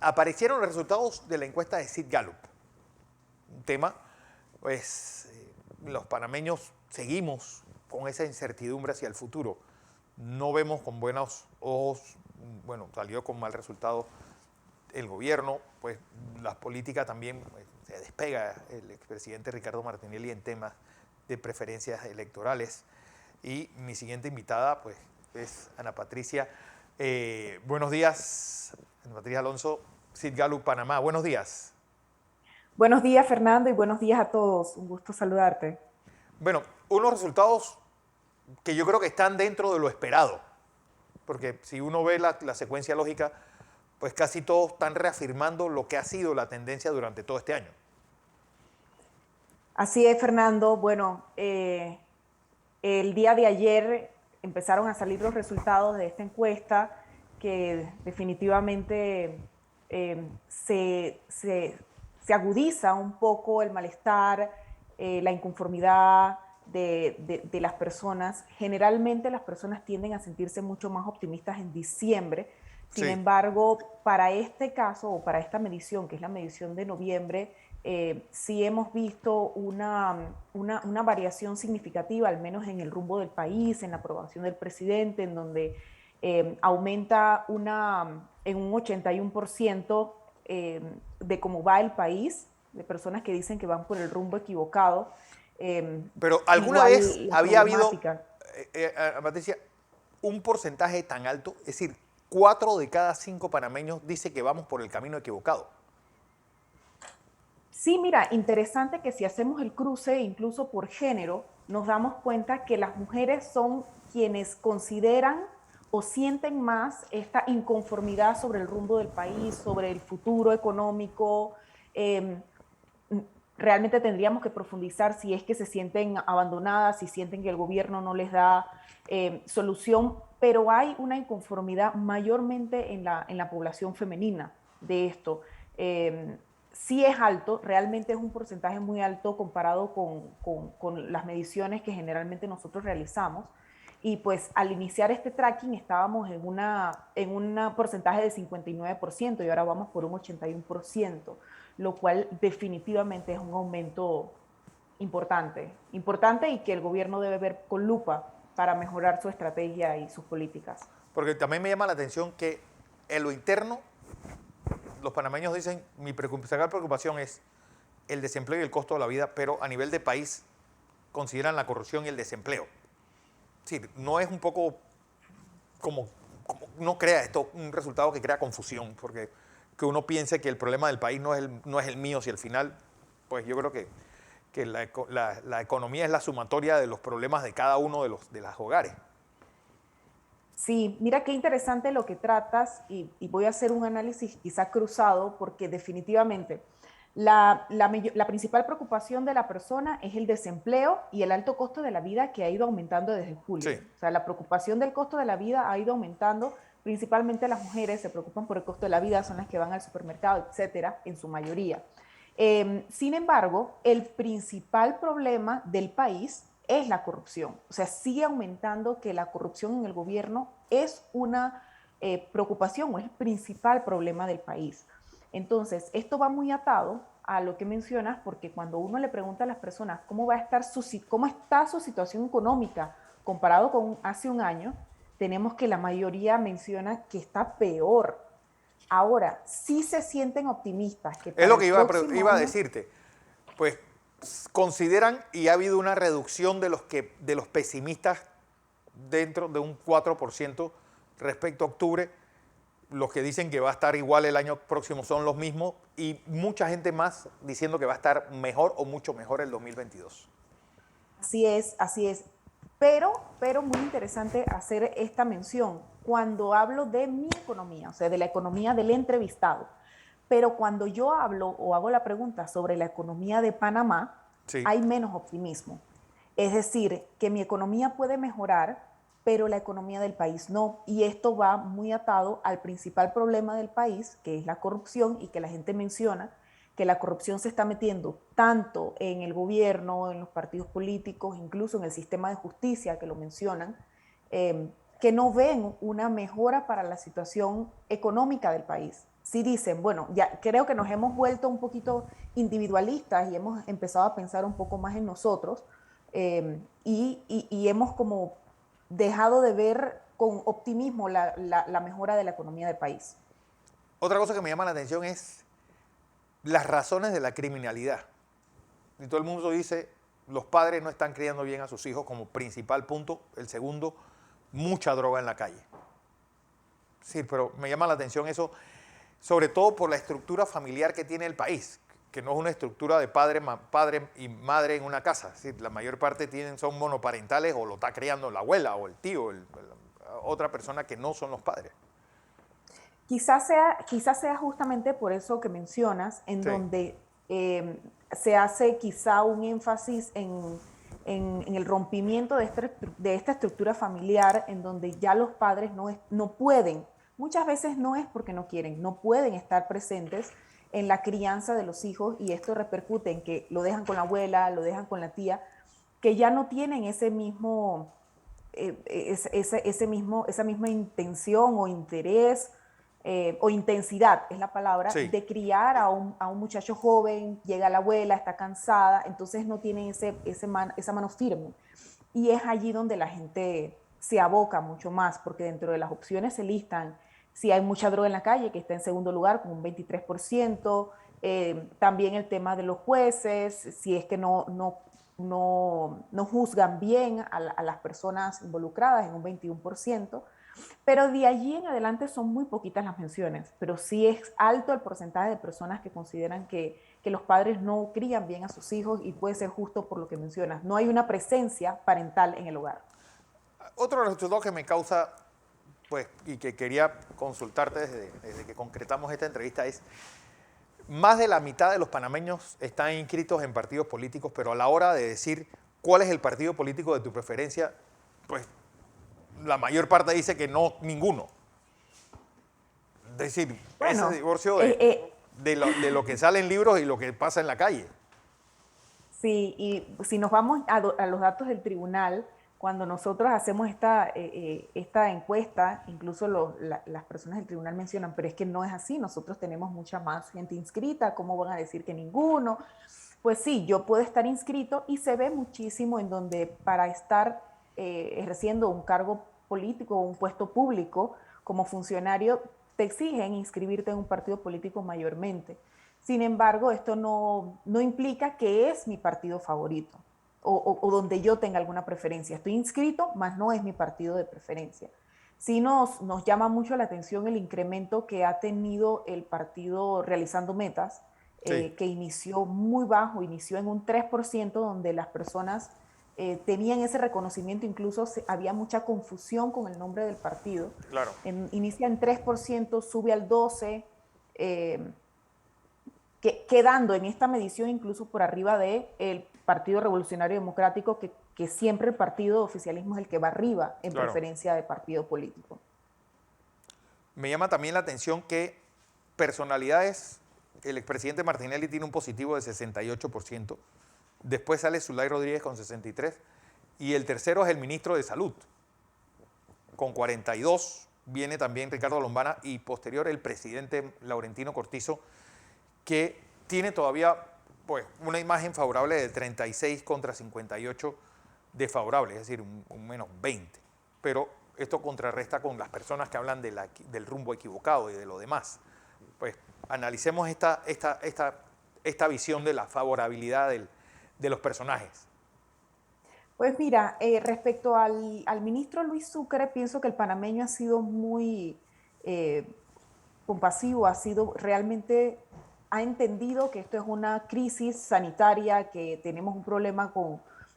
aparecieron los resultados de la encuesta de Sid Gallup. Un tema, pues, los panameños seguimos con esa incertidumbre hacia el futuro. No vemos con buenos ojos, bueno, salió con mal resultado el gobierno, pues las políticas también, pues, se despega el expresidente Ricardo Martinelli en temas de preferencias electorales. Y mi siguiente invitada, pues, es Ana Patricia. Buenos días, Ana Patricia Alonso, Sid Gallup, Panamá. Buenos días. Buenos días, Fernando, y buenos días a todos. Un gusto saludarte. Bueno, unos resultados que yo creo que están dentro de lo esperado, porque si uno ve la secuencia lógica, pues casi todos están reafirmando lo que ha sido la tendencia durante todo este año. Así es, Fernando. Bueno, el día de ayer empezaron a salir los resultados de esta encuesta que definitivamente se agudiza un poco el malestar, la inconformidad de las personas. Generalmente las personas tienden a sentirse mucho más optimistas en diciembre. Sin Sí. embargo, para este caso o para esta medición, que es la medición de noviembre, sí hemos visto una variación significativa, al menos en el rumbo del país, en la aprobación del presidente, en donde aumenta en un 81% de cómo va el país, de personas que dicen que van por el rumbo equivocado. Pero alguna vez Igual la había habido, problemática. Patricia, un porcentaje tan alto, es decir, 4 de cada 5 panameños dice que vamos por el camino equivocado. Sí, mira, interesante que si hacemos el cruce incluso por género, nos damos cuenta que las mujeres son quienes consideran o sienten más esta inconformidad sobre el rumbo del país, sobre el futuro económico. Eh, Realmente tendríamos que profundizar si es que se sienten abandonadas, si sienten que el gobierno no les da solución, pero hay una inconformidad mayormente en la población femenina de esto. Eh, sí es alto, realmente es un porcentaje muy alto comparado con las mediciones que generalmente nosotros realizamos. Y pues al iniciar este tracking estábamos en un porcentaje de 59% y ahora vamos por un 81%, lo cual definitivamente es un aumento importante y que el gobierno debe ver con lupa para mejorar su estrategia y sus políticas. Porque también me llama la atención que en lo interno, los panameños dicen, mi principal preocupación es el desempleo y el costo de la vida, pero a nivel de país consideran la corrupción y el desempleo. Sí, no es un poco como no crea esto un resultado que crea confusión, porque que uno piense que el problema del país no es el mío, si al final, pues yo creo que la economía es la sumatoria de los problemas de cada uno de los hogares. Sí, mira qué interesante lo que tratas y voy a hacer un análisis quizá cruzado porque definitivamente la principal preocupación de la persona es el desempleo y el alto costo de la vida que ha ido aumentando desde julio. Sí, O sea, la preocupación del costo de la vida ha ido aumentando, principalmente las mujeres se preocupan por el costo de la vida, son las que van al supermercado, etcétera, en su mayoría. Sin embargo, el principal problema del país es la corrupción. O sea, sigue aumentando que la corrupción en el gobierno es una preocupación o es el principal problema del país. Entonces, esto va muy atado a lo que mencionas, porque cuando uno le pregunta a las personas cómo está su situación económica comparado con hace un año, tenemos que la mayoría menciona que está peor. Ahora, sí se sienten optimistas que es para lo el que próximo iba a año. decirte. Pues consideran y ha habido una reducción de los pesimistas dentro de un 4% respecto a octubre. Los que dicen que va a estar igual el año próximo son los mismos y mucha gente más diciendo que va a estar mejor o mucho mejor el 2022. Así es, así es. Pero muy interesante hacer esta mención cuando hablo de mi economía, o sea, de la economía del entrevistado. Pero cuando yo hablo o hago la pregunta sobre la economía de Panamá, Sí. hay menos optimismo. Es decir, que mi economía puede mejorar, pero la economía del país no. Y esto va muy atado al principal problema del país, que es la corrupción, y que la gente menciona que la corrupción se está metiendo tanto en el gobierno, en los partidos políticos, incluso en el sistema de justicia, que lo mencionan, que no ven una mejora para la situación económica del país. sí dicen, bueno, ya creo que nos hemos vuelto un poquito individualistas y hemos empezado a pensar un poco más en nosotros, y hemos como dejado de ver con optimismo la mejora de la economía del país. Otra cosa que me llama la atención es las razones de la criminalidad. Y todo el mundo dice, los padres no están criando bien a sus hijos como principal punto. El segundo, mucha droga en la calle. Sí, pero me llama la atención eso, sobre todo por la estructura familiar que tiene el país, que no es una estructura de padre y madre en una casa. Sí, la mayor parte son monoparentales o lo está criando la abuela o el tío, otra persona que no son los padres. Quizás sea justamente por eso que mencionas, en Sí, donde se hace quizá un énfasis en el rompimiento de esta estructura familiar, en donde ya los padres no pueden, muchas veces no es porque no quieren, no pueden estar presentes en la crianza de los hijos, y esto repercute en que lo dejan con la abuela, lo dejan con la tía, que ya no tienen esa misma intención o interés, o intensidad, es la palabra, sí. de criar a un muchacho joven. Llega la abuela, está cansada, entonces no tienen esa mano firme. Y es allí donde la gente se aboca mucho más, porque dentro de las opciones se listan si hay mucha droga en la calle, que está en segundo lugar con un 23%, también el tema de los jueces, si es que no juzgan bien a las personas involucradas en un 21%, pero de allí en adelante son muy poquitas las menciones, pero sí es alto el porcentaje de personas que consideran que los padres no crían bien a sus hijos, y puede ser justo por lo que mencionas, no hay una presencia parental en el hogar. Otro resultado que me causa, pues, y que quería consultarte desde que concretamos esta entrevista es, más de la mitad de los panameños están inscritos en partidos políticos, pero a la hora de decir cuál es el partido político de tu preferencia, pues la mayor parte dice que no, ninguno. Es decir, ese Bueno, divorcio eh, eh, de lo que sale en libros y lo que pasa en la calle. sí, y si nos vamos a los datos del tribunal, cuando nosotros hacemos esta encuesta, incluso las personas del tribunal mencionan, pero es que no es así, nosotros tenemos mucha más gente inscrita, ¿cómo van a decir que ninguno? Pues sí, yo puedo estar inscrito, y se ve muchísimo en donde para estar ejerciendo un cargo político o un puesto público como funcionario, te exigen inscribirte en un partido político mayormente. Sin embargo, esto no implica que es mi partido favorito, o donde yo tenga alguna preferencia. Estoy inscrito, mas no es mi partido de preferencia. Sí nos llama mucho la atención el incremento que ha tenido el partido Realizando Metas, Sí, que inició muy bajo, inició en un 3%, donde las personas tenían ese reconocimiento, incluso había mucha confusión con el nombre del partido. claro. Inicia en 3%, sube al 12%, quedando en esta medición incluso por arriba del Partido Revolucionario Democrático, que siempre el partido de oficialismo es el que va arriba en Claro. preferencia de partido político. Me llama también la atención que personalidades, el expresidente Martinelli tiene un positivo de 68%, después sale Zulay Rodríguez con 63%, y el tercero es el ministro de Salud, con 42%, viene también Ricardo Lombana, y posterior el presidente Laurentino Cortizo, que tiene todavía pues, una imagen favorable de 36 contra 58 desfavorable, es decir, un menos 20. Pero esto contrarresta con las personas que hablan del rumbo equivocado y de lo demás. Pues analicemos esta visión de la favorabilidad de los personajes. Pues mira, respecto al ministro Luis Sucre, pienso que el panameño ha sido muy compasivo, ha entendido que esto es una crisis sanitaria, que tenemos un problema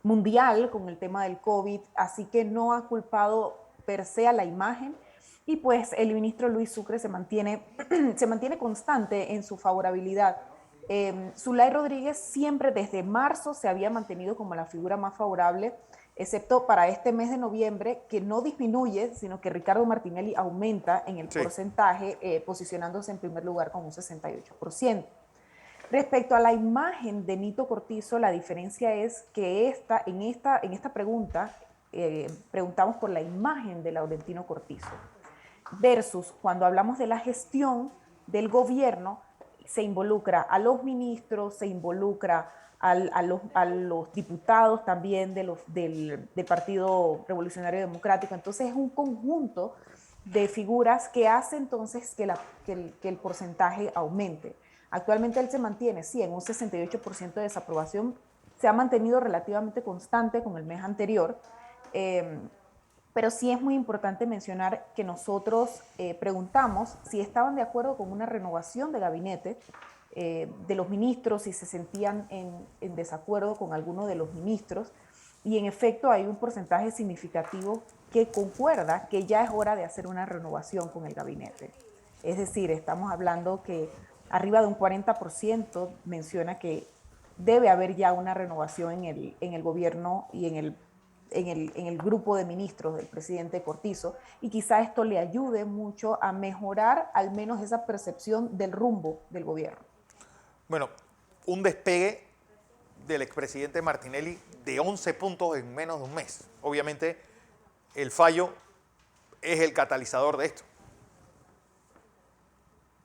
mundial con el tema del COVID, así que no ha culpado per se a la imagen, y pues el ministro Luis Sucre se mantiene constante en su favorabilidad. Zulay Rodríguez siempre desde marzo se había mantenido como la figura más favorable, excepto para este mes de noviembre, que no disminuye, sino que Ricardo Martinelli aumenta en el Sí, porcentaje, posicionándose en primer lugar con un 68%. Respecto a la imagen de Nito Cortizo, la diferencia es que en esta pregunta preguntamos por la imagen de Laurentino Cortizo, versus cuando hablamos de la gestión, del gobierno, se involucra a los ministros, se involucra a los diputados también del Partido Revolucionario Democrático. Entonces es un conjunto de figuras que hace entonces que el porcentaje aumente. Actualmente él se mantiene, sí, en un 68% de desaprobación, se ha mantenido relativamente constante con el mes anterior, eh, pero sí es muy importante mencionar que nosotros preguntamos si estaban de acuerdo con una renovación de gabinete de los ministros, si se sentían en desacuerdo con alguno de los ministros, y en efecto hay un porcentaje significativo que concuerda que ya es hora de hacer una renovación con el gabinete. Es decir, estamos hablando que arriba de un 40% menciona que debe haber ya una renovación en el gobierno y en el grupo de ministros del presidente Cortizo, y quizá esto le ayude mucho a mejorar al menos esa percepción del rumbo del gobierno. Bueno, un despegue del expresidente Martinelli de 11 puntos en menos de un mes. Obviamente, el fallo es el catalizador de esto.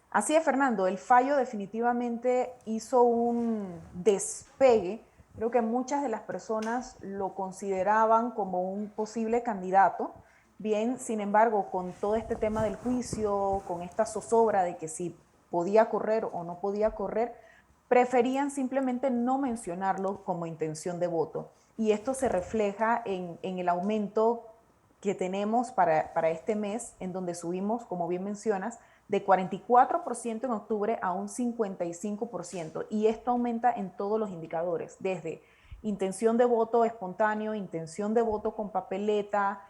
Así es, Fernando, el fallo definitivamente hizo un despegue. Creo que muchas de las personas lo consideraban como un posible candidato. Bien, sin embargo, con todo este tema del juicio, con esta zozobra de que si podía correr o no podía correr, preferían simplemente no mencionarlo como intención de voto. Y esto se refleja en el aumento que tenemos para este mes, en donde subimos, como bien mencionas, de 44% en octubre a un 55%. Y esto aumenta en todos los indicadores, desde intención de voto espontáneo, intención de voto con papeleta.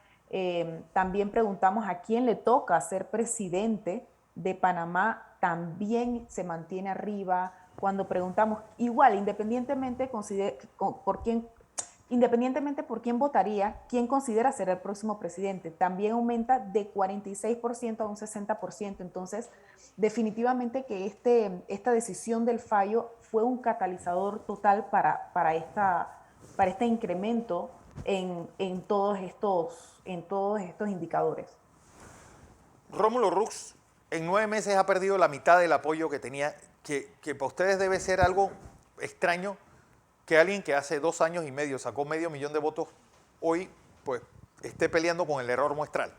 También preguntamos a quién le toca ser presidente de Panamá, también se mantiene arriba. Cuando preguntamos, igual, independientemente por quién votaría, quién considera ser el próximo presidente, también aumenta de 46% a un 60%. Entonces, definitivamente que esta decisión del fallo fue un catalizador total para este incremento en todos estos indicadores. Rómulo Rux en 9 meses ha perdido la mitad del apoyo que tenía, que para ustedes debe ser algo extraño que alguien que hace 2 años y medio sacó 500.000 de votos, hoy pues esté peleando con el error muestral.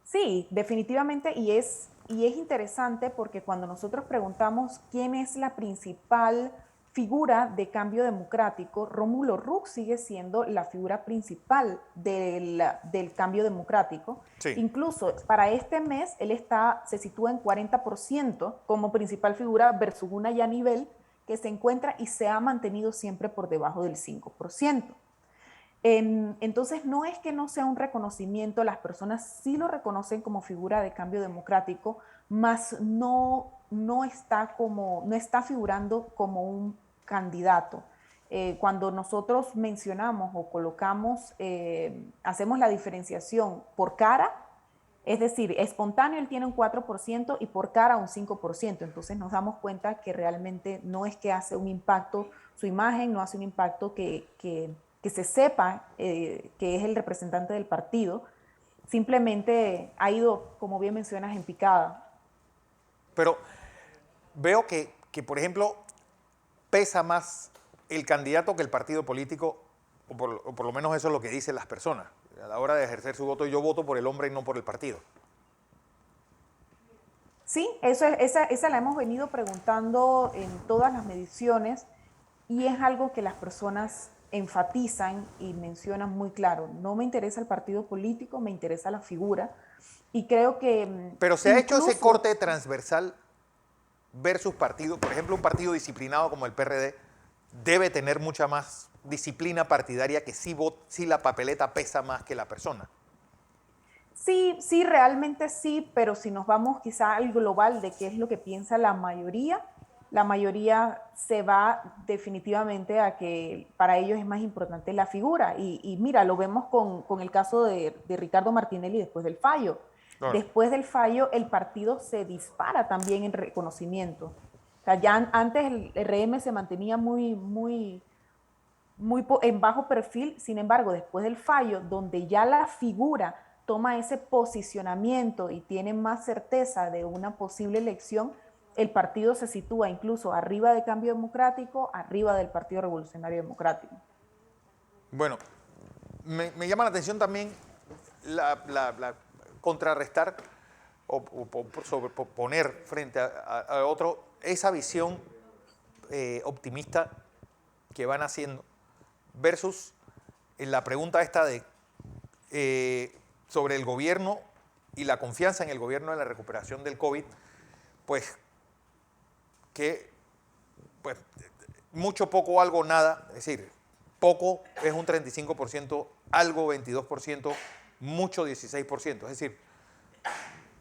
Sí, definitivamente, y es interesante porque cuando nosotros preguntamos quién es la principal figura de cambio democrático, Rómulo Rux sigue siendo la figura principal del cambio democrático. Sí. Incluso para este mes él se sitúa en 40% como principal figura versus una Yanivel que se encuentra y se ha mantenido siempre por debajo del 5%. Entonces, no es que no sea un reconocimiento, las personas sí lo reconocen como figura de cambio democrático, mas no está figurando como un candidato. Cuando nosotros mencionamos o colocamos, hacemos la diferenciación por cara, es decir, espontáneo él tiene un 4% y por cara un 5%. Entonces nos damos cuenta que realmente no es que hace un impacto, su imagen no hace un impacto que se sepa que es el representante del partido, simplemente ha ido, como bien mencionas, en picada. Pero veo por ejemplo, pesa más el candidato que el partido político, o por lo menos eso es lo que dicen las personas. A la hora de ejercer su voto, yo voto por el hombre y no por el partido. Sí, esa la hemos venido preguntando en todas las mediciones y es algo que las personas enfatizan y mencionan muy claro. No me interesa el partido político, me interesa la figura. Y creo que Pero se ha hecho ese incluso... corte transversal versus partido. Por ejemplo, un partido disciplinado como el PRD debe tener mucha más disciplina partidaria que si la papeleta pesa más que la persona. Sí, realmente sí, pero si nos vamos quizá al global de qué es lo que piensa la mayoría se va definitivamente a que para ellos es más importante la figura. Y mira, lo vemos con el caso de Ricardo Martinelli después del fallo. Claro. Después del fallo, el partido se dispara también en reconocimiento. O sea, ya antes el RM se mantenía en bajo perfil, sin embargo, después del fallo, donde ya la figura toma ese posicionamiento y tiene más certeza de una posible elección, el partido se sitúa incluso arriba de Cambio Democrático, arriba del Partido Revolucionario Democrático. Bueno, me llama la atención también contrarrestar o poner frente a otro esa visión optimista que van haciendo versus la pregunta esta de sobre el gobierno y la confianza en el gobierno en la recuperación del COVID, pues que pues, mucho, poco, algo, nada, es decir, poco es un 35%, algo 22%, mucho 16%, es decir,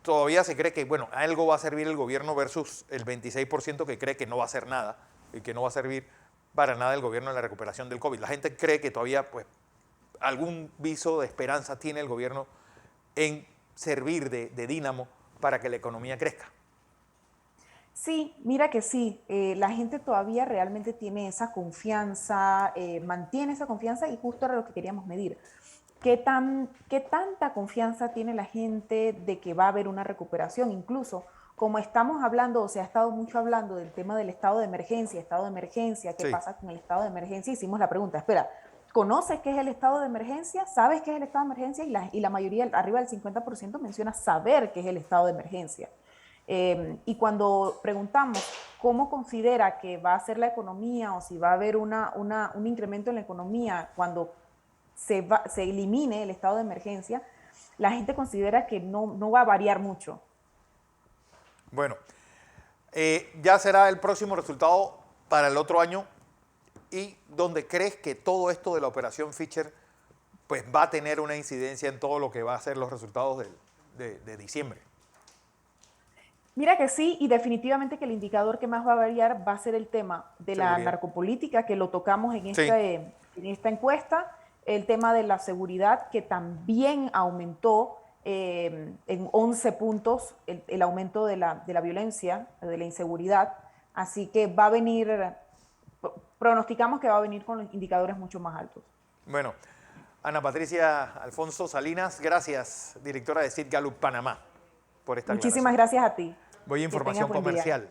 todavía se cree que, bueno, algo va a servir el gobierno versus el 26% que cree que no va a hacer nada y que no va a servir para nada el gobierno en la recuperación del COVID. La gente cree que todavía, pues, algún viso de esperanza tiene el gobierno en servir de dínamo para que la economía crezca. Sí, mira que sí, la gente todavía realmente tiene esa confianza, mantiene esa confianza y justo era lo que queríamos medir. ¿Qué tanta confianza tiene la gente de que va a haber una recuperación? Incluso, como estamos hablando, o se ha estado mucho hablando del tema del estado de emergencia, ¿qué Sí. pasa con el estado de emergencia? Hicimos la pregunta, espera, ¿conoces qué es el estado de emergencia? ¿Sabes qué es el estado de emergencia? Y la mayoría, arriba del 50%, menciona saber qué es el estado de emergencia. Y cuando preguntamos cómo considera que va a ser la economía o si va a haber un incremento en la economía cuando se elimine el estado de emergencia, la gente considera que no va a variar mucho. Bueno, ya será el próximo resultado para el otro año y donde crees que todo esto de la operación Fischer pues va a tener una incidencia en todo lo que va a ser los resultados de diciembre. Mira que sí, y definitivamente que el indicador que más va a variar va a ser el tema de la Seguridad. narcopolítica, que lo tocamos Sí. en esta encuesta, el tema de la seguridad, que también aumentó en 11 puntos el aumento de la violencia, de la inseguridad, así que va a venir, pronosticamos que va a venir con los indicadores mucho más altos. Bueno, Ana Patricia Alfonso Salinas, gracias, directora de Sid Gallup Panamá, por esta Muchísimas aclaración. gracias a ti. Voy a Que tengas información buen día. comercial.